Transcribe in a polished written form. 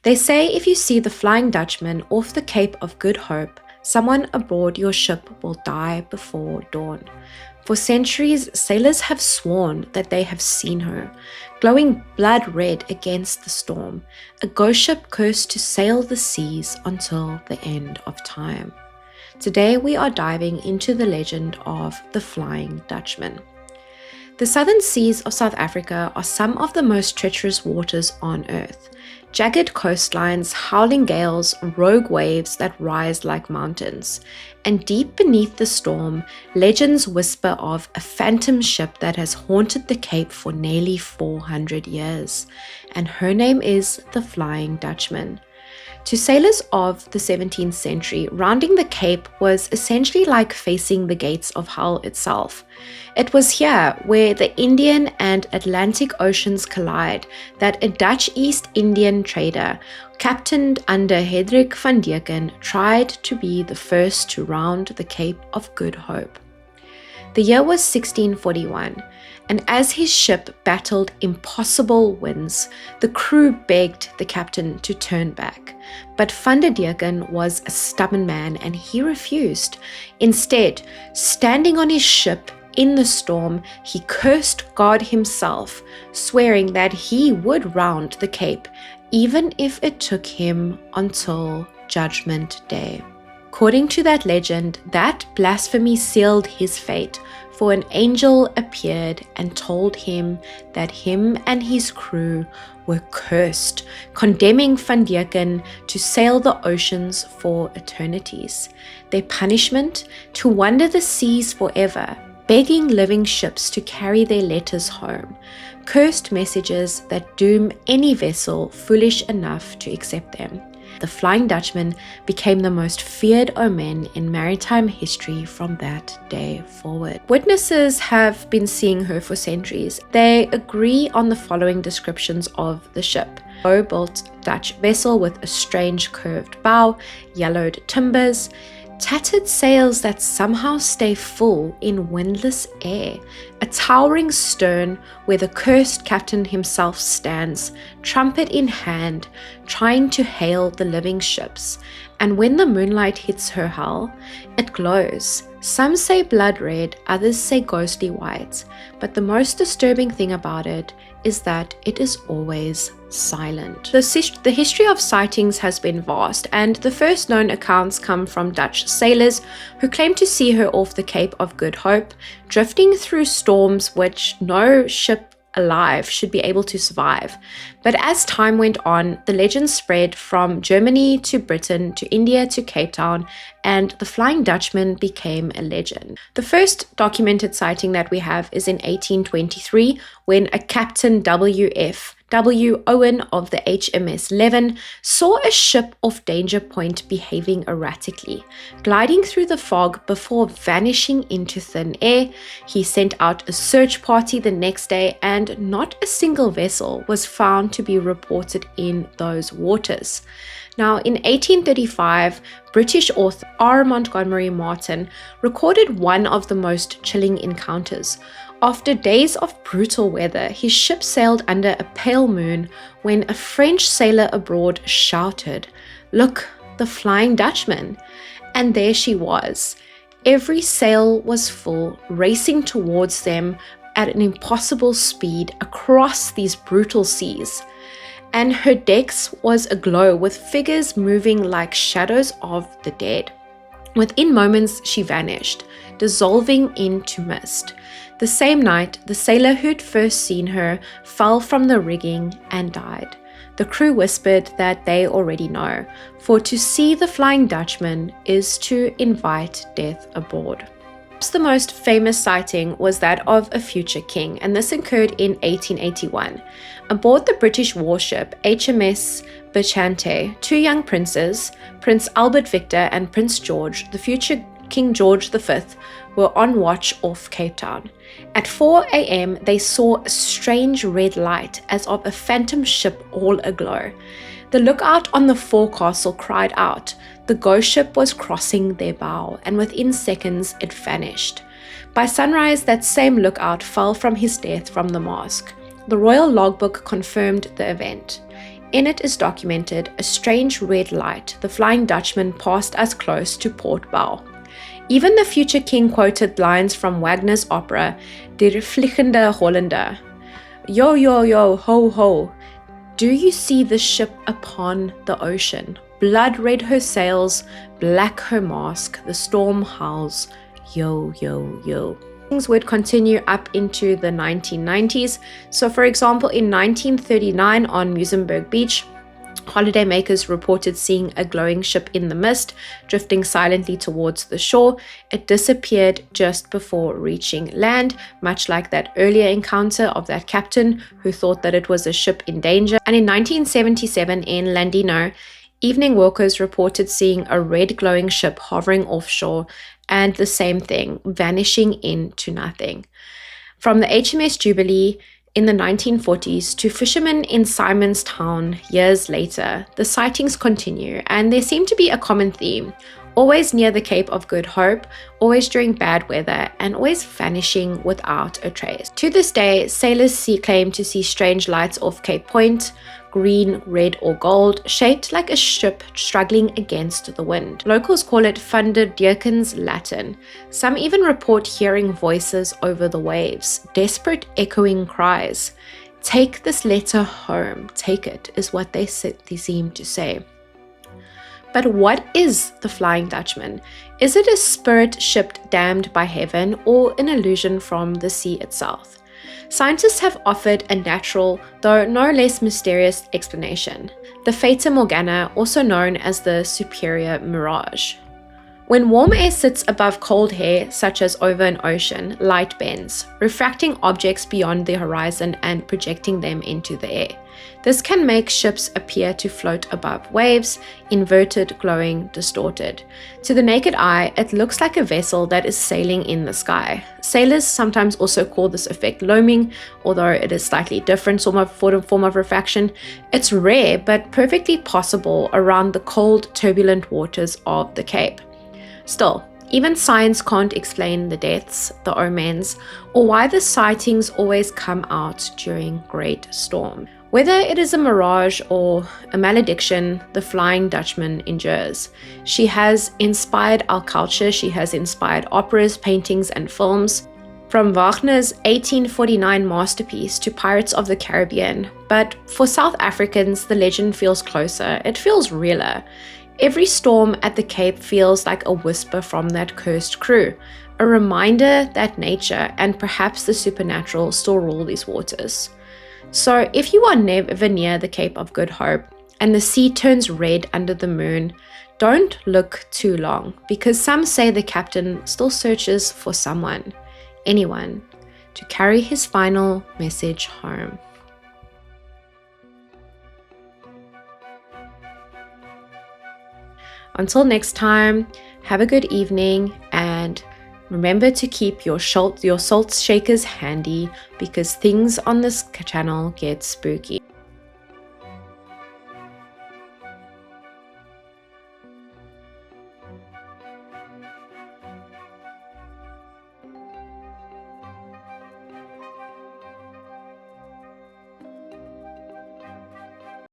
They say if you see the Flying Dutchman off the Cape of Good Hope, someone aboard your ship will die before dawn. For centuries, sailors have sworn that they have seen her, glowing blood red against the storm, a ghost ship cursed to sail the seas until the end of time. Today we are diving into the legend of the Flying Dutchman. The southern seas of South Africa are some of the most treacherous waters on earth. Jagged coastlines, howling gales, rogue waves that rise like mountains. And deep beneath the storm, legends whisper of a phantom ship that has haunted the Cape for nearly 400 years. And her name is the Flying Dutchman. To sailors of the 17th century, rounding the Cape was essentially like facing the gates of hell itself. It was here, where the Indian and Atlantic Oceans collide, that a Dutch East Indian trader, captained under Hendrik van Deken, tried to be the first to round the Cape of Good Hope. The year was 1641, and as his ship battled impossible winds, the crew begged the captain to turn back. But Van der Deken was a stubborn man and he refused. Instead, standing on his ship in the storm, he cursed God himself, swearing that he would round the Cape, even if it took him until Judgment Day. According to that legend, that blasphemy sealed his fate, for an angel appeared and told him that him and his crew were cursed, condemning Van Deken to sail the oceans for eternities. Their punishment? To wander the seas forever, begging living ships to carry their letters home, cursed messages that doom any vessel foolish enough to accept them. The Flying Dutchman became the most feared omen in maritime history from that day forward. Witnesses have been seeing her for centuries. They agree on the following descriptions of the ship. Low-built Dutch vessel with a strange curved bow, yellowed timbers, tattered sails that somehow stay full in windless air, a towering stern where the cursed captain himself stands, trumpet in hand, trying to hail the living ships. And when the moonlight hits her hull, it glows. Some say blood red, others say ghostly white, but the most disturbing thing about it is that it is always silent. The history of sightings has been vast, and the first known accounts come from Dutch sailors who claim to see her off the Cape of Good Hope, drifting through storms which no ship alive should be able to survive. But as time went on, the legend spread from Germany to Britain to India to Cape Town, and the Flying Dutchman became a legend. The first documented sighting that we have is in 1823, when a Captain W. Owen of the HMS Leven saw a ship off Danger Point behaving erratically, gliding through the fog before vanishing into thin air. He sent out a search party the next day, and not a single vessel was found to be reported in those waters. Now, in 1835, British author R. Montgomery Martin recorded one of the most chilling encounters. After days of brutal weather, his ship sailed under a pale moon when a French sailor abroad shouted, "Look, the Flying Dutchman!" And there she was. Every sail was full, racing towards them at an impossible speed across these brutal seas. And her decks was aglow with figures moving like shadows of the dead. Within moments, she vanished, dissolving into mist. The same night, the sailor who'd first seen her fell from the rigging and died. The crew whispered that they already know, for to see the Flying Dutchman is to invite death aboard. Perhaps the most famous sighting was that of a future king, and this occurred in 1881. Aboard the British warship HMS Bachante, two young princes, Prince Albert Victor and Prince George, the future King George V, were on watch off Cape Town. At 4 a.m., they saw a strange red light as of a phantom ship all aglow. The lookout on the forecastle cried out. The ghost ship was crossing their bow, and within seconds it vanished. By sunrise, that same lookout fell from his death from the mast. The royal logbook confirmed the event. In it is documented a strange red light. The Flying Dutchman passed us close to Port Bow. Even the future king quoted lines from Wagner's opera, Der Vliegende Hollander. Yo, yo, yo, ho, ho. Do you see the ship upon the ocean? Blood red her sails, black her mask, the storm howls, yo, yo, yo. Things would continue up into the 1990s. So for example, in 1939 on Muizenberg Beach, holidaymakers reported seeing a glowing ship in the mist, drifting silently towards the shore. It disappeared just before reaching land, much like that earlier encounter of that captain who thought that it was a ship in danger. And in 1977 in Landino, evening workers reported seeing a red glowing ship hovering offshore, and the same thing, vanishing into nothing. From the HMS Jubilee in the 1940s to fishermen in Simonstown years later, the sightings continue, and there seem to be a common theme. Always near the Cape of Good Hope, always during bad weather, and always vanishing without a trace. To this day, sailors claim to see strange lights off Cape Point, green, red, or gold, shaped like a ship struggling against the wind. Locals call it Vanderdeken's Latin. Some even report hearing voices over the waves, desperate echoing cries. Take this letter home, take it, is what they seem to say. But what is the Flying Dutchman? Is it a spirit ship damned by heaven, or an illusion from the sea itself? Scientists have offered a natural, though no less mysterious explanation: the Fata Morgana, also known as the superior mirage. When warm air sits above cold air, such as over an ocean, light bends, refracting objects beyond the horizon and projecting them into the air. This can make ships appear to float above waves, inverted, glowing, distorted. To the naked eye, it looks like a vessel that is sailing in the sky. Sailors sometimes also call this effect loaming, although it is slightly different form of refraction. It's rare but perfectly possible around the cold, turbulent waters of the Cape. Still, even science can't explain the deaths, the omens, or why the sightings always come out during great storm. Whether it is a mirage or a malediction, the Flying Dutchman endures. She has inspired our culture. She has inspired operas, paintings, and films, from Wagner's 1849 masterpiece to Pirates of the Caribbean. But for South Africans, the legend feels closer. It feels realer. Every storm at the Cape feels like a whisper from that cursed crew, a reminder that nature and perhaps the supernatural still rule these waters. So if you are never near the Cape of Good Hope and the sea turns red under the moon, don't look too long, because some say the captain still searches for someone, anyone, to carry his final message home. Until next time, have a good evening, and remember to keep your salt shakers handy, because things on this channel get spooky.